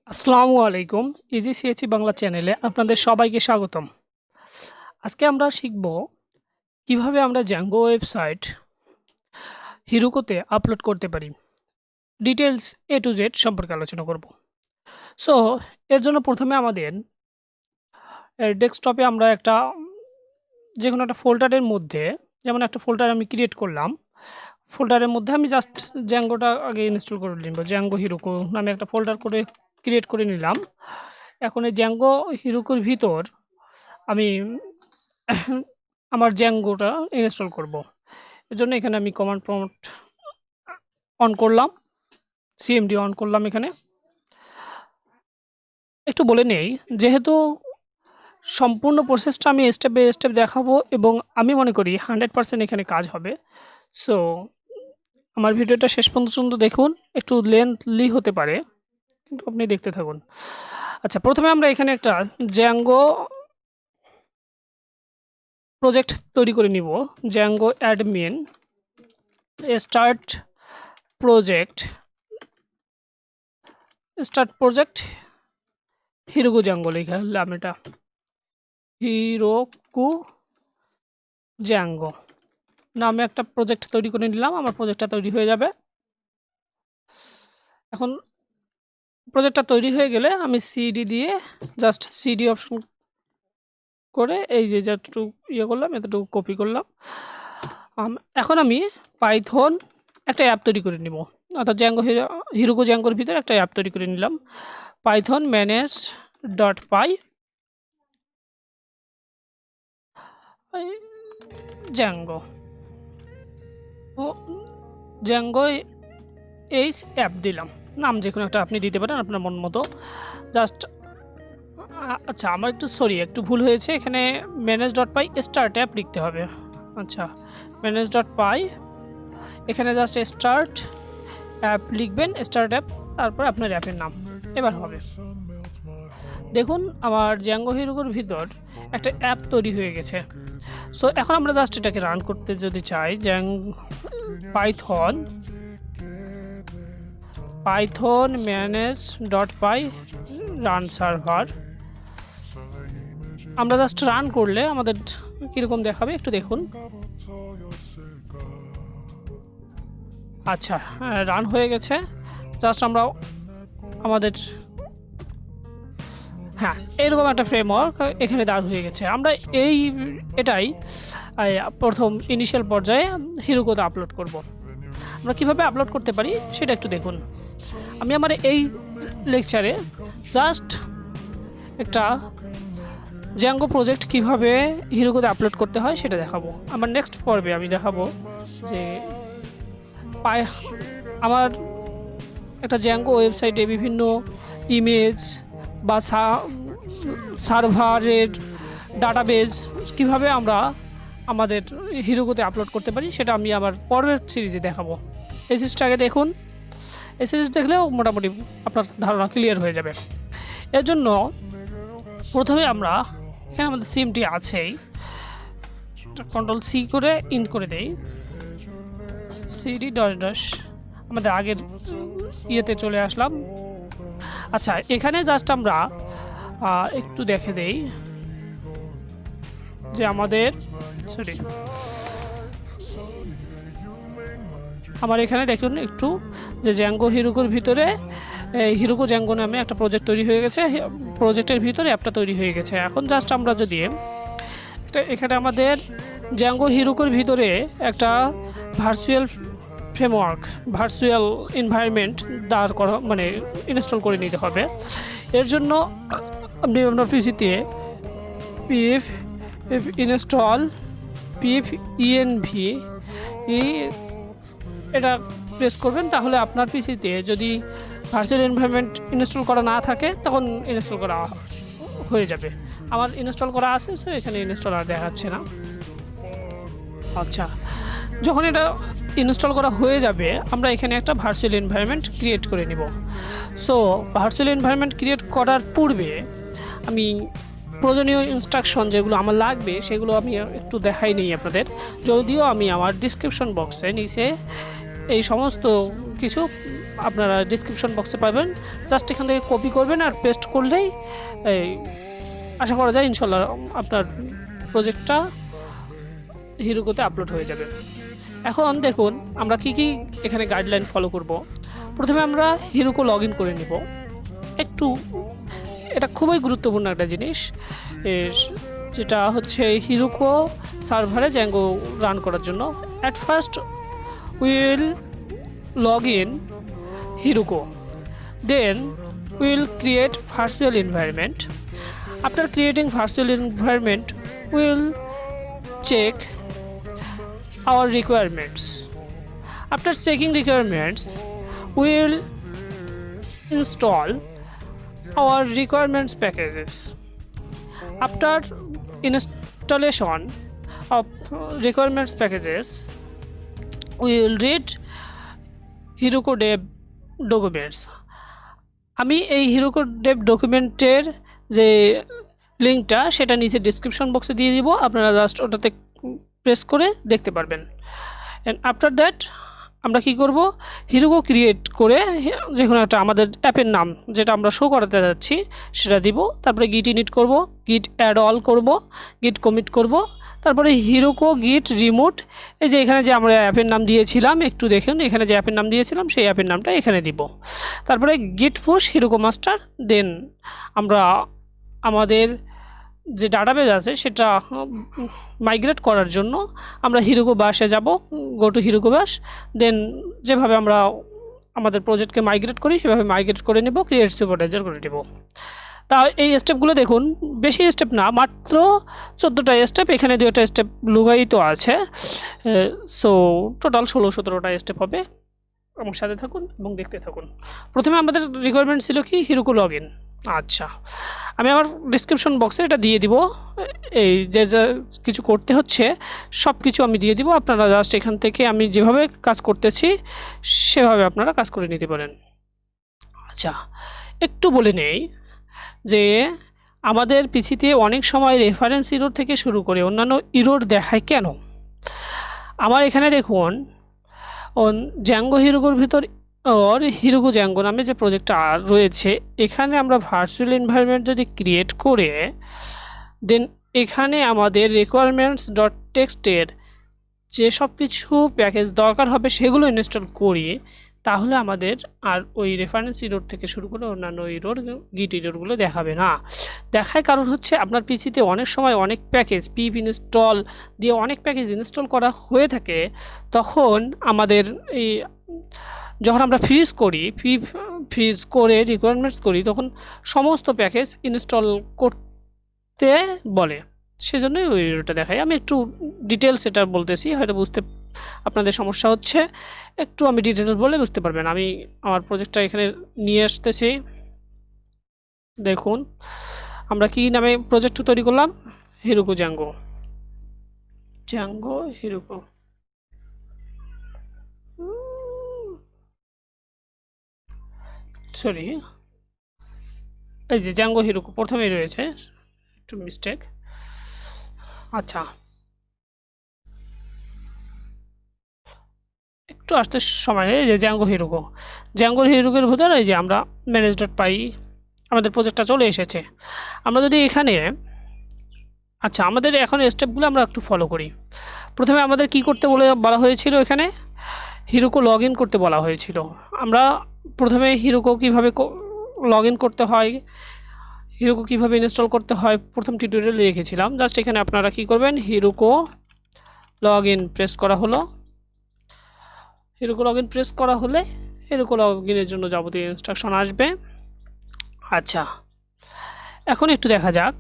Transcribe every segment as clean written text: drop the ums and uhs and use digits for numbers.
আসসালামু আলাইকুম। Easy CSE Bangla চ্যানেলে আপনাদের সবাইকে স্বাগতম। আজকে আমরা শিখব কিভাবে আমরা জ্যাঙ্গো ওয়েবসাইট হিরোকোতে আপলোড করতে পারি। ডিটেইলস এ টু জেড সম্পর্কে আলোচনা করব। সো এর জন্য প্রথমে আমাদের ডেস্কটপে আমরা একটা যেকোনো একটা ফোল্ডারের মধ্যে, যেমন একটা ফোল্ডার আমি ক্রিয়েট করলাম। ফোল্ডারের মধ্যে আমি জাস্ট জ্যাঙ্গোটা আগে ইনস্টল করে নিব। জ্যাঙ্গো হিরোকো নামে একটা ফোল্ডার ক্রিয়েট করে নিলাম। এখন এই জ্যাঙ্গো হিরোকোর ভিতর আমি আমার জ্যাঙ্গোটা ইনস্টল করব। এর জন্য এখানে আমি কমান্ড প্রম্পট অন করলাম, সিএমডি অন করলাম। এখানে একটু বলে নেই, যেহেতু সম্পূর্ণ প্রসেসটা আমি স্টেপ বাই স্টেপ দেখাবো এবং আমি মনে করি 100% এখানে কাজ হবে। সো আমার ভিডিওটা শেষ পর্যন্ত দেখুন। একটু লেন্থলি হতে পারে, কিন্তু আপনি দেখতে থাকুন। আচ্ছা, প্রথমে আমরা এখানে একটা জ্যাঙ্গো প্রজেক্ট তৈরি করে নিব। Django admin start project Heroku Django লিখলাম। এটা হিরোকু জ্যাঙ্গো নামে একটা প্রজেক্ট তৈরি করে নিলাম। আমার প্রজেক্টটা তৈরি হয়ে যাবে। এখন প্রজেক্টটা তৈরি হয়ে গেলে আমি সিডি দিয়ে জাস্ট সিডি অপশন করে এই যে যতটুকু ইয়ে করলাম এতটুকু কপি করলাম। এখন আমি পাইথন একটা অ্যাপ তৈরি করে নিব, অর্থাৎ হিরোকু জ্যাঙ্গোর ভিতরে একটা অ্যাপ তৈরি করে নিলাম। পাইথন manage.py জ্যাঙ্গো ও জ্যাঙ্গো এইচ অ্যাপ দিলাম। নাম যে কোনো একটা আপনি দিতে পারেন আপনার মন মতো। জাস্ট আচ্ছা, আমার একটু ভুল হয়েছে। এখানে manage.py স্টার্ট অ্যাপ লিখতে হবে। আচ্ছা, manage.py এখানে জাস্ট স্টার্ট অ্যাপ লিখবেন, স্টার্ট অ্যাপ, তারপর আপনার অ্যাপের নাম। এবার হবে, দেখুন আমার জ্যাঙ্গো হিরোকোর ভিতর একটা অ্যাপ তৈরি হয়ে গেছে। সো এখন আমরা জাস্ট এটাকে রান করতে যদি চাই, পাইথন manage.py রান সার্ভার, আমরা জাস্ট রান করলে আমাদের কীরকম দেখাবে একটু দেখুন। আচ্ছা, রান হয়ে গেছে। জাস্ট আমরা আমাদের এরকম একটা ফ্রেমওয়ার্ক এখানে দাঁড় হয়ে গেছে। আমরা এটাই প্রথম ইনিশিয়াল পর্যায়ে হিরোকোতে আপলোড করব। আমরা কিভাবে আপলোড করতে পারি সেটা একটু দেখুন। আমি আমার এই লেকচারে জাস্ট একটা জ্যাঙ্গো প্রজেক্ট কিভাবে হিরোকোতে আপলোড করতে হয় সেটা দেখাবো। আমার নেক্সট পর্বে আমি দেখাবো যে আমার একটা জ্যাঙ্গো ওয়েবসাইটে বিভিন্ন ইমেজ বা সার্ভারের ডাটাবেজ কিভাবে আমরা আমাদের হিরোকোতে আপলোড করতে পারি সেটা আমি আবার পরের সিরিজে দেখাবো। এই সিরিজটা আগে দেখুন। এই সিরিজ দেখলেও মোটামুটি আপনার ধারণা ক্লিয়ার হয়ে যাবে। এর জন্য প্রথমে আমরা এখানে আমাদের সিমটি আছেই, কন্ট্রোল সি করে ইন করে দেই। সিডি ডস আমাদের আগের ইয়েতে চলে আসলাম। আচ্ছা, এখানে জাস্ট আমরা একটু দেখে দেই যে আমার এখানে দেখুন একটু যে জ্যাঙ্গো হিরোকোর ভিতরে হিরোকো জ্যাঙ্গো নামে একটা প্রজেক্ট তৈরি হয়ে গেছে। প্রজেক্টের ভিতরে অ্যাপটা তৈরি হয়ে গেছে। এখন জাস্ট আমরা যদি এখানে আমাদের জ্যাঙ্গো হিরোকোর ভিতরে একটা ভার্চুয়াল ফ্রেমওয়ার্ক, ভার্চুয়াল এনভায়রনমেন্ট দাঁড় করা মানে ইনস্টল করে নিতে হবে। এর জন্য আপনি আপনার পিসিতে পিএফ ইনস্টল pipenv এটা প্রেস করবেন। তাহলে আপনার পিসিতে যদি ভার্চুয়াল এনভায়রনমেন্ট ইনস্টল করা না থাকে তখন ইনস্টল করা হয়ে যাবে। আমার ইনস্টল করা আছে, সো এখানে ইনস্টল আর দেখাচ্ছে না। আচ্ছা, যখন এটা ইনস্টল করা হয়ে যাবে আমরা এখানে একটা ভার্চুয়াল এনভায়রনমেন্ট ক্রিয়েট করে নিব। সো ভার্চুয়াল এনভায়রনমেন্ট ক্রিয়েট করার পূর্বে আমি প্রয়োজনীয় ইনস্ট্রাকশন যেগুলো আমার লাগবে সেগুলো আমি একটু দেখাই নিই আপনাদের। যদিও আমি আমার ডিসক্রিপশন বক্সে নিচে এই সমস্ত কিছু আপনারা ডিসক্রিপশন বক্সে পাবেন, জাস্ট এখান থেকে কপি করবেন আর পেস্ট করলেই এই আশা করা যায় ইনশাল্লাহ আপনার প্রজেক্টটা হিরোকোতে আপলোড হয়ে যাবে। এখন দেখুন আমরা কি কি এখানে গাইডলাইন ফলো করব। প্রথমে আমরা হিরোকো লগ ইন করে নিব। একটু এটা খুবই গুরুত্বপূর্ণ একটা জিনিস, যেটা হচ্ছে হিরোকো সার্ভারে জ্যাঙ্গো রান করার জন্য। At first will log in Heroku, then we will create virtual environment. After creating virtual environment, we will check our requirements. After checking requirements, we will install our requirements packages. After installation of requirements packages, we will read Heroku dev documents. আমি এই Heroku dev ডকুমেন্টের যে লিঙ্কটা সেটা নিচে description বক্সে দিয়ে দিব, আপনারা জাস্ট ওটাতে প্রেস করে দেখতে পারবেন। অ্যান্ড আফটার দ্যাট আমরা কি করব, Heroku ক্রিয়েট করে যে কোনো একটা আমাদের অ্যাপের নাম যেটা আমরা শো করাতে যাচ্ছি সেটা দিব। তারপরে গিট ইনিট করব, গিট অ্যাড অল করব, গিট কমিট করব, তারপরে Heroku গিট রিমোট, এই যে এখানে যে আমরা অ্যাপের নাম দিয়েছিলাম একটু দেখুন, এখানে যে অ্যাপের নাম দিয়েছিলাম সেই অ্যাপের নামটা এখানে দিব। তারপরে গিট পুশ Heroku মাস্টার, দেন আমরা আমাদের যে ডাটাবেজ আছে সেটা মাইগ্রেট করার জন্য আমরা Heroku বাসে যাব, গো টু Heroku বাস, দেন যেভাবে আমরা আমাদের প্রজেক্টকে মাইগ্রেট করি সেভাবে মাইগ্রেট করে নেব, ক্রিয়েট সুপারভাইজার করে নেব। তা এই স্টেপগুলো দেখুন, বেশি স্টেপ না, মাত্র 14টা স্টেপ, এখানে 2টা স্টেপ লুকায়িত আছে, সো টোটাল 16-17টা স্টেপ হবে। আমার সাথে থাকুন এবং দেখতে থাকুন। প্রথমে আমাদের রিকোয়ারমেন্ট ছিল কি Heroku লগ ইন। আচ্ছা, আমি আমার ডিসক্রিপশন বক্সে এটা দিয়ে দিব, এই যে যা কিছু করতে হচ্ছে সব কিছু আমি দিয়ে দিব, আপনারা জাস্ট এখান থেকে আমি যেভাবে কাজ করতেছি সেভাবে আপনারা কাজ করে নিতে পারেন। আচ্ছা, একটু বলে নেই যে আমাদের পিসিতে অনেক সময় রেফারেন্স ইরোর থেকে শুরু করে অন্যান্য ইরোর দেখায় কেন। আমার এখানে দেখুন জ্যাঙ্গো হিরোকোর ভিতর ওর Heroku জ্যাঙ্গো নামে যে প্রজেক্টটা রয়েছে, এখানে আমরা ভার্চুয়াল এনভায়রনমেন্ট যদি ক্রিয়েট করে দেন এখানে আমাদের requirements.txt এর যে সব কিছু প্যাকেজ দরকার হবে সেগুলো ইনস্টল করি, তাহলে আমাদের আর ওই রেফারেন্স ইরোর থেকে শুরু করে অন্যান্য ইরোর গিট ইরোরগুলো দেখাবে না। দেখায় কারণ হচ্ছে আপনার পিসিতে অনেক সময় অনেক প্যাকেজ পিপ ইনস্টল দিয়ে অনেক প্যাকেজ ইনস্টল করা হয়ে থাকে, তখন আমাদের এই যখন আমরা ফ্রিজ করে রিকোয়ারমেন্টস করি তখন সমস্ত প্যাকেজ ইনস্টল করতে বলে, সেজন্যই ওই ইরোরটা দেখায়। আমি একটু ডিটেলস এটা বলতেছি, হয়তো বুঝতে আপনাদের সমস্যা হচ্ছে, একটু আমি ডিটেলস বলে বুঝতে পারবেন। আমি আমার প্রজেক্টটা এখানে নিয়ে আসতেছি। দেখুন আমরা কি নামে প্রজেক্ট তৈরি করলাম, Heroku Heroku সরি, এই যে জ্যাঙ্গো Heroku প্রথমেই রয়েছে, একটু মিস্টেক। আচ্ছা, একটু আসতে সময়, এই যে জ্যাঙ্গো হিরোকুর ভিতরে এই যে আমরা manage.py আমাদের প্রজেক্টটা চলে এসেছে। আমরা যদি এখানে, আচ্ছা আমাদের এখন স্টেপগুলো আমরা একটু ফলো করি। প্রথমে আমাদের কি করতে বলা হয়েছিল, এখানে Heroku লগ ইন করতে বলা হয়েছিল। আমরা প্রথমে Heroku কীভাবে লগ ইন করতে হয়, Heroku কীভাবে ইনস্টল করতে হয় প্রথম টিউটোরিয়ালে লিখেছিলাম। জাস্ট এখানে আপনারা কি করবেন, Heroku লগ ইন প্রেস করা হলো, Heroku লগ ইন প্রেস করা হলে Heroku লগ ইনের জন্য যাবতীয় ইনস্ট্রাকশন আসবে। আচ্ছা, এখন একটু দেখা যাক,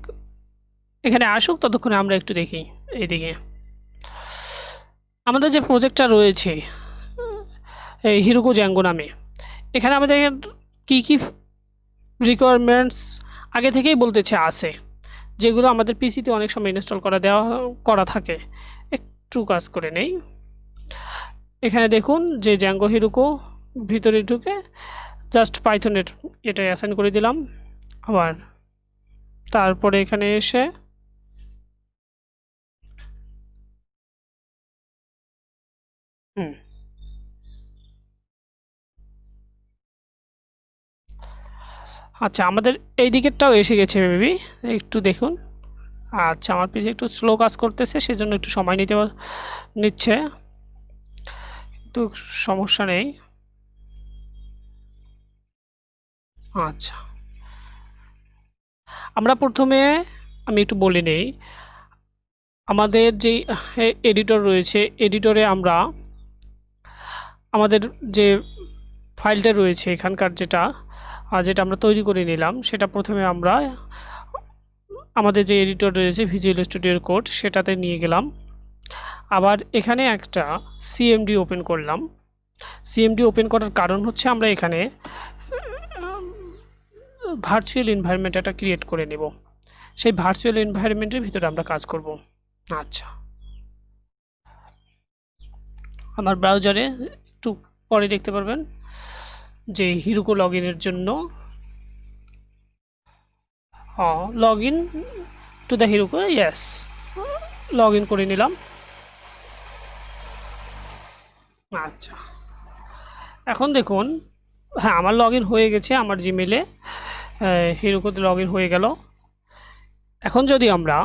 এখানে আসুক ততক্ষণে আমরা একটু দেখি। এইদিকে আমাদের যে প্রজেক্টটা রয়েছে এই Heroku জ্যাঙ্গো নামে, এখানে আমাদের কি কি রিকোয়ারমেন্টস আগে থেকেই বলতেছে আছে, যেগুলো আমাদের পিসিতে অনেক সময় ইনস্টল করা থাকে। একটু কাজ করে নেই, এখানে দেখুন যে জ্যাঙ্গো Heroku ভিতরে ঢুকে জাস্ট পাইথনের এটাই অ্যাসাইন করে দিলাম। আবার তারপরে এখানে এসে আচ্ছা, আমাদের এই দিকেরটাও এসে গেছে বেবি, একটু দেখুন। আচ্ছা, আমার পেজে একটু স্লো কাজ করতেছে, সেজন্য একটু সময় নিচ্ছে, কিন্তু সমস্যা নেই। আচ্ছা, আমরা প্রথমে আমি একটু বলে নেই, আমাদের যে এডিটর রয়েছে, এডিটরে আমরা আমাদের যে ফাইলটা রয়েছে এখানকার যেটা আমরা তৈরি করে নিলাম, সেটা প্রথমে আমরা আমাদের যে এডিটর রয়েছে ভিজুয়াল স্টুডিওর কোড সেটাতে নিয়ে গেলাম। আবার এখানে একটা সিএমডি ওপেন করলাম। সিএমডি ওপেন করার কারণ হচ্ছে আমরা এখানে ভার্চুয়াল এনভায়রনমেন্ট একটা ক্রিয়েট করে নেব, সেই ভার্চুয়াল এনভায়রনমেন্টের ভিতরে আমরা কাজ করব। আচ্ছা, আমার ব্রাউজারে একটু পরে দেখতে পারবেন যে হিরোকু লগ ইনের জন্য log in to the Heroku, yes, log in করে নিলাম। আচ্ছা, এখন দেখুন, হ্যাঁ, আমার লগ ইন হয়ে গেছে, আমার জিমেলে হিরোকুতে লগ ইন হয়ে গেল। এখন যদি আমরা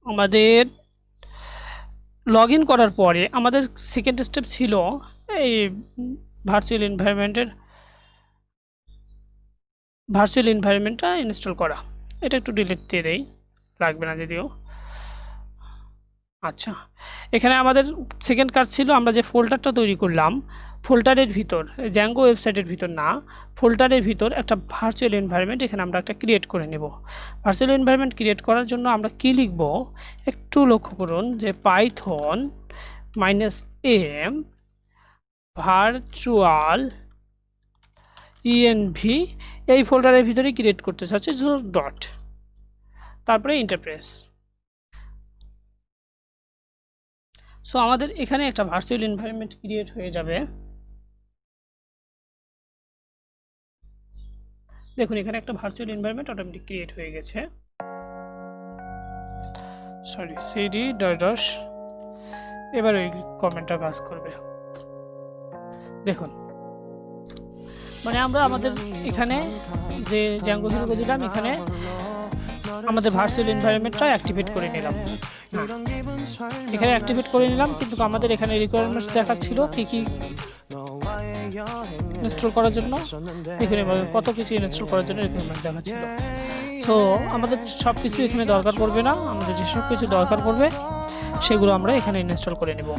আমাদের লগ ইন করার পরে আমাদের সেকেন্ড স্টেপ ছিল এই ভার্চুয়াল এনভায়রনমেন্টটা ইনস্টল করা। এটা একটু ডিলিট দিয়ে দেই, লাগবে না যদিও। আচ্ছা, এখানে আমাদের সেকেন্ড কাজ ছিল আমরা যে ফোল্ডারটা তৈরি করলাম, ফোল্ডারের ভিতর জ্যাঙ্গো ওয়েবসাইটের ভিতর না, ফোল্ডারের ভিতর একটা ভার্চুয়াল এনভায়রনমেন্ট এখানে আমরা একটা ক্রিয়েট করে নেব। ভার্চুয়াল এনভায়রনমেন্ট ক্রিয়েট করার জন্য আমরা কি লিখব একটু লক্ষ্য করুন, যে পাইথন -m ভার্চুয়াল env এই ফোল্ডারের ভিতরে ক্রিয়েট করতে চাচ্ছি ডট, তারপরে ইন্টারপ্রেস। সো আমাদের এখানে একটা ভার্চুয়াল এনভায়রনমেন্ট ক্রিয়েট হয়ে যাবে। দেখুন, এখানে একটা ভার্চুয়াল এনভায়রনমেন্ট অটোমেটিক ক্রিয়েট হয়ে গেছে। সরি, সিডি ডট, এবার ওই কমেন্টটা কাজ করবে। দেখুন, মানে আমরা আমাদের এখানে যে জ্যাঙ্গো হিরোকু দিলাম, এখানে আমাদের ভার্চুয়াল এনভায়রনমেন্টটা অ্যাক্টিভেট করে নিলাম। এখানে অ্যাক্টিভেট করে নিলাম, কিন্তু আমাদের এখানে রিকোয়ারমেন্টস দেখাচ্ছিল কি কি ইনস্টল করার জন্য। এখানে কত কিছু ইনস্টল করার জন্য রিকোয়ারমেন্ট দেখাচ্ছিল। সো আমাদের সব কিছু এখানে দরকার পড়বে না, আমাদের যেসব কিছু দরকার পড়বে সেগুলো আমরা এখানে ইনস্টল করে নেব।